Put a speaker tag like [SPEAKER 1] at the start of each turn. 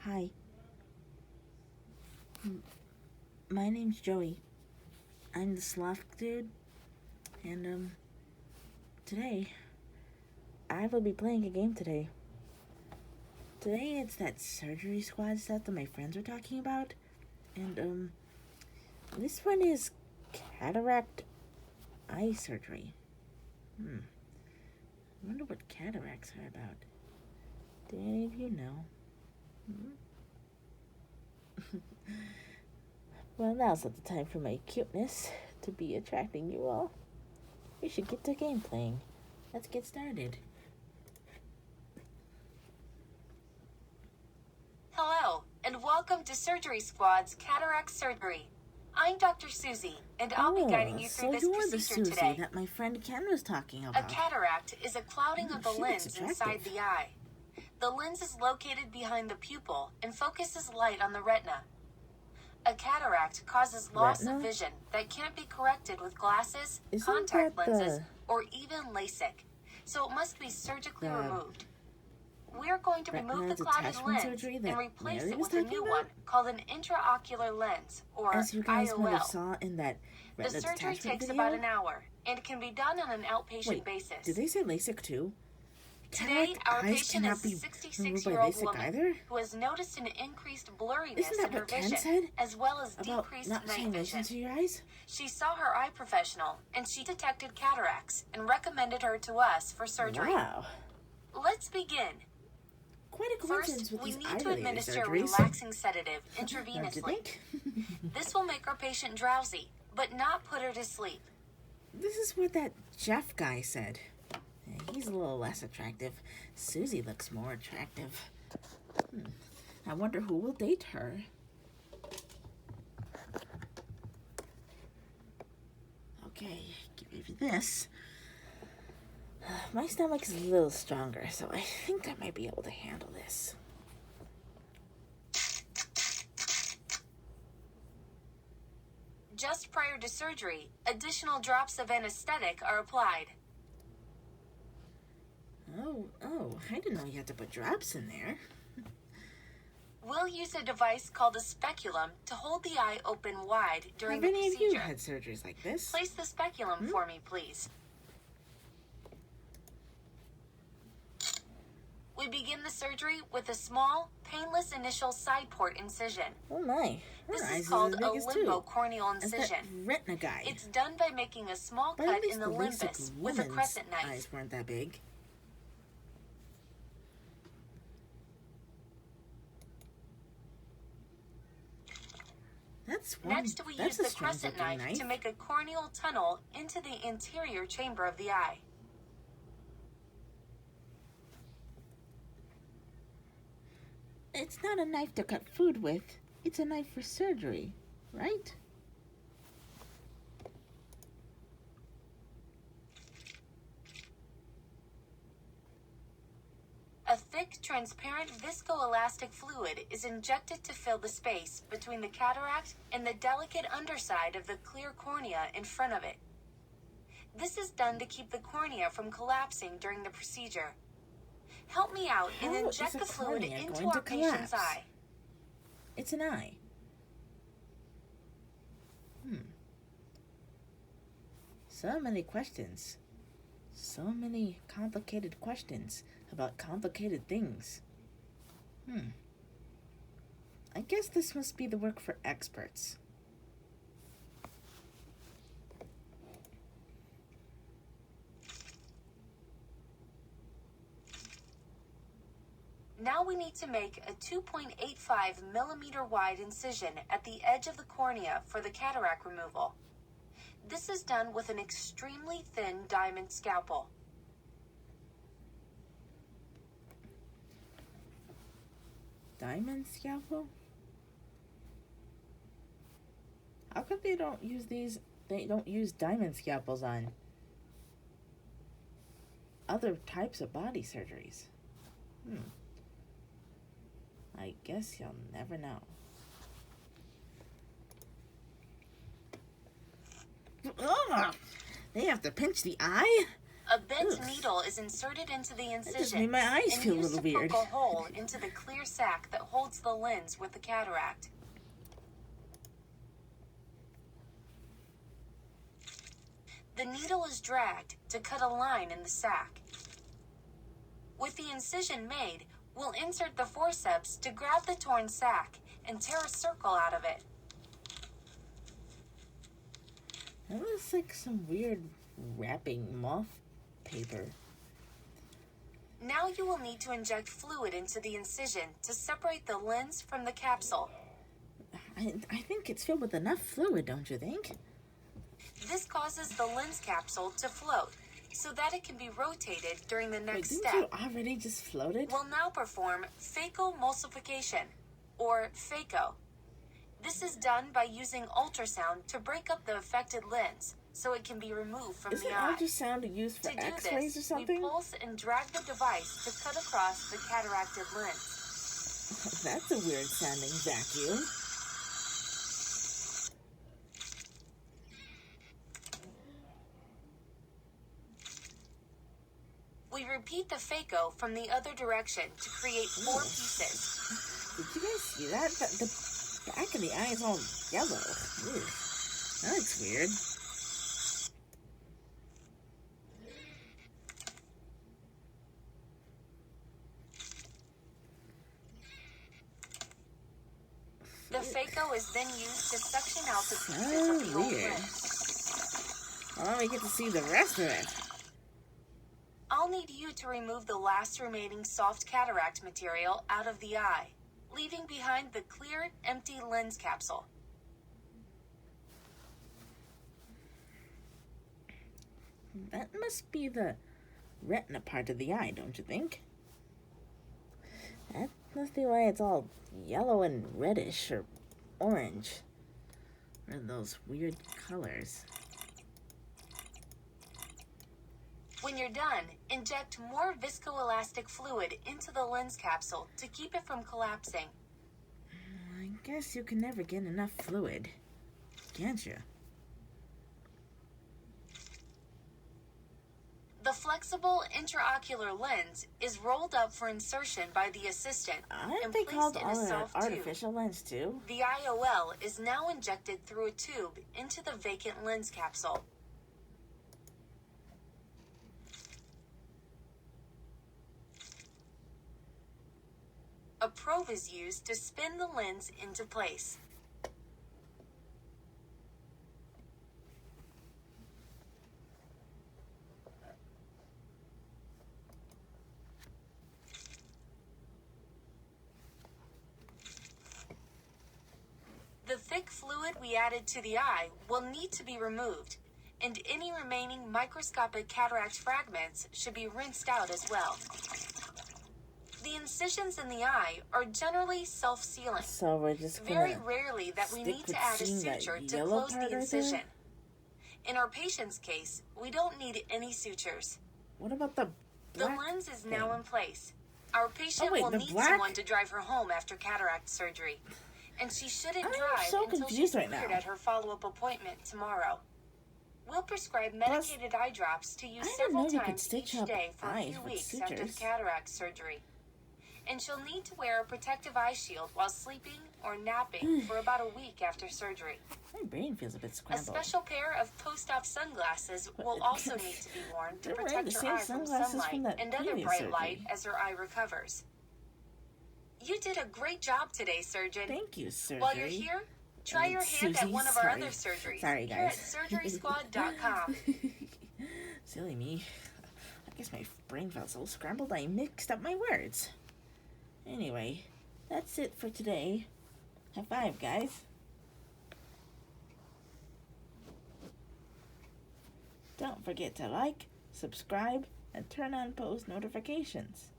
[SPEAKER 1] Hi. My name's Joey. I'm the sloth dude, and, today, I will be playing a game today. Today, it's that surgery squad stuff that my friends are talking about, and, this one is cataract eye surgery. I wonder what cataracts are about. Do any of you know? Well, now's not the time for my cuteness to be attracting you all. We should get to game playing. Let's get started.
[SPEAKER 2] Hello, and welcome to Surgery Squad's Cataract Surgery. I'm Dr. Susie, and I'll be guiding you through this
[SPEAKER 1] you're
[SPEAKER 2] procedure
[SPEAKER 1] the Susie
[SPEAKER 2] today.
[SPEAKER 1] that my friend Ken was talking
[SPEAKER 2] A
[SPEAKER 1] about.
[SPEAKER 2] cataract is a clouding of the
[SPEAKER 1] she
[SPEAKER 2] lens
[SPEAKER 1] looks
[SPEAKER 2] inside
[SPEAKER 1] attractive.
[SPEAKER 2] the eye. The lens is located behind the pupil and focuses light on the retina. A cataract causes loss
[SPEAKER 1] Retina?
[SPEAKER 2] of vision that can't be corrected with glasses,
[SPEAKER 1] Isn't
[SPEAKER 2] contact
[SPEAKER 1] that
[SPEAKER 2] lenses, or even LASIK, so it must be surgically removed. We're going to remove the clouded lens and replace it with a new one called an intraocular lens, or
[SPEAKER 1] As you guys might have
[SPEAKER 2] IOL.
[SPEAKER 1] saw in that
[SPEAKER 2] The
[SPEAKER 1] retina
[SPEAKER 2] surgery
[SPEAKER 1] detachment
[SPEAKER 2] takes
[SPEAKER 1] video.
[SPEAKER 2] about an hour and can be done on an outpatient basis.
[SPEAKER 1] Did they say LASIK too?
[SPEAKER 2] Today,
[SPEAKER 1] Cataract
[SPEAKER 2] our
[SPEAKER 1] eyes
[SPEAKER 2] patient
[SPEAKER 1] cannot
[SPEAKER 2] is
[SPEAKER 1] be
[SPEAKER 2] a
[SPEAKER 1] removed by
[SPEAKER 2] 66-year-old
[SPEAKER 1] LASIK
[SPEAKER 2] woman
[SPEAKER 1] either?
[SPEAKER 2] who has noticed an increased blurriness
[SPEAKER 1] Isn't that
[SPEAKER 2] in her
[SPEAKER 1] what Ken
[SPEAKER 2] vision,
[SPEAKER 1] said?
[SPEAKER 2] as well as
[SPEAKER 1] About
[SPEAKER 2] decreased
[SPEAKER 1] not
[SPEAKER 2] night
[SPEAKER 1] seeing
[SPEAKER 2] vision.
[SPEAKER 1] into your eyes?
[SPEAKER 2] She saw her eye professional, and she detected cataracts and recommended her to us for surgery.
[SPEAKER 1] Wow.
[SPEAKER 2] Let's begin.
[SPEAKER 1] Quite a coincidence
[SPEAKER 2] First,
[SPEAKER 1] with
[SPEAKER 2] we
[SPEAKER 1] these
[SPEAKER 2] need to
[SPEAKER 1] eye-related
[SPEAKER 2] administer a
[SPEAKER 1] surgeries.
[SPEAKER 2] relaxing sedative
[SPEAKER 1] Don't you
[SPEAKER 2] intravenously.
[SPEAKER 1] think?
[SPEAKER 2] This will make our patient drowsy, but not put her to sleep.
[SPEAKER 1] This is what that Jeff guy said. He's a little less attractive. Susie looks more attractive. I wonder who will date her. Okay, give you this. My stomach is a little stronger, so I think I might be able to handle this.
[SPEAKER 2] Just prior to surgery, additional drops of anesthetic are applied.
[SPEAKER 1] Oh, I didn't know you had to put drops in there.
[SPEAKER 2] We'll use a device called a speculum to hold the eye open wide during
[SPEAKER 1] Have
[SPEAKER 2] the
[SPEAKER 1] any
[SPEAKER 2] procedure.
[SPEAKER 1] of you had surgeries like this?
[SPEAKER 2] Place the speculum for me, please. We begin the surgery with a small, painless initial side port incision.
[SPEAKER 1] Oh my, her
[SPEAKER 2] This
[SPEAKER 1] eyes
[SPEAKER 2] is called
[SPEAKER 1] as
[SPEAKER 2] a
[SPEAKER 1] big as two.
[SPEAKER 2] limbocorneal
[SPEAKER 1] As that
[SPEAKER 2] incision.
[SPEAKER 1] retina guy.
[SPEAKER 2] It's done by making a small
[SPEAKER 1] But at
[SPEAKER 2] cut
[SPEAKER 1] least
[SPEAKER 2] in the
[SPEAKER 1] LASIK
[SPEAKER 2] limbus with a
[SPEAKER 1] woman's
[SPEAKER 2] crescent knife.
[SPEAKER 1] eyes weren't that big.
[SPEAKER 2] Next, we use the crescent knife to make a corneal tunnel into the anterior chamber of the eye.
[SPEAKER 1] It's not a knife to cut food with. It's a knife for surgery, right?
[SPEAKER 2] A thick, transparent viscoelastic fluid is injected to fill the space between the cataract and the delicate underside of the clear cornea in front of it. This is done to keep the cornea from collapsing during the procedure. Help me out and
[SPEAKER 1] How
[SPEAKER 2] inject
[SPEAKER 1] is a
[SPEAKER 2] the fluid
[SPEAKER 1] cornea
[SPEAKER 2] into
[SPEAKER 1] going
[SPEAKER 2] our
[SPEAKER 1] to
[SPEAKER 2] patient's
[SPEAKER 1] collapse?
[SPEAKER 2] eye.
[SPEAKER 1] It's an eye. So many questions. So many complicated questions about complicated things. I guess this must be the work for experts.
[SPEAKER 2] Now we need to make a 2.85 millimeter wide incision at the edge of the cornea for the cataract removal. This is done with an extremely thin diamond scalpel.
[SPEAKER 1] Diamond scalpel? How come they don't use diamond scalpels on other types of body surgeries? I guess you'll never know. Ugh! They have to pinch the eye?
[SPEAKER 2] A bent
[SPEAKER 1] Ugh.
[SPEAKER 2] needle is inserted into the
[SPEAKER 1] That just
[SPEAKER 2] incision
[SPEAKER 1] made my eyes
[SPEAKER 2] and
[SPEAKER 1] feel a
[SPEAKER 2] used
[SPEAKER 1] little
[SPEAKER 2] to
[SPEAKER 1] weird.
[SPEAKER 2] poke a hole into the clear sac that holds the lens with the cataract. The needle is dragged to cut a line in the sac. With the incision made, we'll insert the forceps to grab the torn sac and tear a circle out of it.
[SPEAKER 1] That looks like some weird wrapping moth paper.
[SPEAKER 2] Now you will need to inject fluid into the incision to separate the lens from the capsule.
[SPEAKER 1] I think it's filled with enough fluid, don't you think?
[SPEAKER 2] This causes the lens capsule to float so that it can be rotated during the next
[SPEAKER 1] Wait,
[SPEAKER 2] step.
[SPEAKER 1] didn't you already just floated?
[SPEAKER 2] We'll now perform phacoemulsification, or phaco. This is done by using ultrasound to break up the affected lens so it can be removed from
[SPEAKER 1] Isn't
[SPEAKER 2] the eye.
[SPEAKER 1] ultrasound used for
[SPEAKER 2] To do
[SPEAKER 1] x-rays or
[SPEAKER 2] this,
[SPEAKER 1] something?
[SPEAKER 2] we pulse and drag the device to cut across the cataracted lens.
[SPEAKER 1] That's a weird sounding vacuum.
[SPEAKER 2] We repeat the phaco from the other direction to create 4 pieces.
[SPEAKER 1] Did you guys see that? The back of the eye is all yellow. Ugh. That looks weird.
[SPEAKER 2] The phaco is then used to suction out the pieces of the old
[SPEAKER 1] weird.
[SPEAKER 2] lens.
[SPEAKER 1] Well, we get to see the rest of it.
[SPEAKER 2] I'll need you to remove the last remaining soft cataract material out of the eye, leaving behind the clear, empty lens capsule.
[SPEAKER 1] That must be the retina part of the eye, don't you think? That must be why it's all yellow and reddish or orange. Or those weird colors.
[SPEAKER 2] When you're done, inject more viscoelastic fluid into the lens capsule to keep it from collapsing.
[SPEAKER 1] I guess you can never get enough fluid, can't you?
[SPEAKER 2] The flexible intraocular lens is rolled up for insertion by the assistant
[SPEAKER 1] Aren't
[SPEAKER 2] and
[SPEAKER 1] they
[SPEAKER 2] placed
[SPEAKER 1] called
[SPEAKER 2] in a
[SPEAKER 1] all an
[SPEAKER 2] soft tube.
[SPEAKER 1] artificial lens too?
[SPEAKER 2] The IOL is now injected through a tube into the vacant lens capsule. A probe is used to spin the lens into place. The thick fluid we added to the eye will need to be removed, and any remaining microscopic cataract fragments should be rinsed out as well. The incisions in the eye are generally self-sealing.
[SPEAKER 1] So we're just gonna
[SPEAKER 2] Very rarely that we
[SPEAKER 1] stick
[SPEAKER 2] need to
[SPEAKER 1] with
[SPEAKER 2] add a
[SPEAKER 1] seeing that
[SPEAKER 2] suture to
[SPEAKER 1] yellow
[SPEAKER 2] close
[SPEAKER 1] part
[SPEAKER 2] the
[SPEAKER 1] right
[SPEAKER 2] incision.
[SPEAKER 1] there?
[SPEAKER 2] In our patient's case, we don't need any sutures.
[SPEAKER 1] What about the
[SPEAKER 2] The
[SPEAKER 1] black
[SPEAKER 2] lens is
[SPEAKER 1] thing?
[SPEAKER 2] now in place. Our patient
[SPEAKER 1] wait,
[SPEAKER 2] will
[SPEAKER 1] the
[SPEAKER 2] need
[SPEAKER 1] black-
[SPEAKER 2] someone to drive her home after cataract surgery. And she shouldn't
[SPEAKER 1] I'm
[SPEAKER 2] drive
[SPEAKER 1] so
[SPEAKER 2] until
[SPEAKER 1] confused
[SPEAKER 2] she's
[SPEAKER 1] right
[SPEAKER 2] cleared
[SPEAKER 1] now.
[SPEAKER 2] at her follow-up appointment tomorrow. We'll prescribe medicated eye drops to use
[SPEAKER 1] I didn't
[SPEAKER 2] several
[SPEAKER 1] know you could
[SPEAKER 2] times
[SPEAKER 1] stitch
[SPEAKER 2] each
[SPEAKER 1] up
[SPEAKER 2] day for a
[SPEAKER 1] eyes
[SPEAKER 2] few
[SPEAKER 1] with
[SPEAKER 2] weeks after the
[SPEAKER 1] sutures.
[SPEAKER 2] cataract surgery. And she'll need to wear a protective eye shield while sleeping or napping for about a week after surgery.
[SPEAKER 1] My brain feels a bit
[SPEAKER 2] A
[SPEAKER 1] scrambled.
[SPEAKER 2] special pair of post-op sunglasses will also need to be worn to
[SPEAKER 1] They're wearing
[SPEAKER 2] protect
[SPEAKER 1] the
[SPEAKER 2] her
[SPEAKER 1] same
[SPEAKER 2] eye from
[SPEAKER 1] sunglasses from
[SPEAKER 2] sunlight
[SPEAKER 1] that
[SPEAKER 2] and other
[SPEAKER 1] previous
[SPEAKER 2] bright light
[SPEAKER 1] surgery.
[SPEAKER 2] as her eye recovers. You did a great job today, surgeon.
[SPEAKER 1] Thank you, surgery.
[SPEAKER 2] While you're here, try your hand at
[SPEAKER 1] Susie,
[SPEAKER 2] one of our
[SPEAKER 1] sorry.
[SPEAKER 2] other surgeries
[SPEAKER 1] Sorry,
[SPEAKER 2] here at
[SPEAKER 1] guys.
[SPEAKER 2] surgerysquad.com.
[SPEAKER 1] Silly me. I guess my brain felt so scrambled I mixed up my words. Anyway, that's it for today. High five, guys. Don't forget to like, subscribe, and turn on post notifications.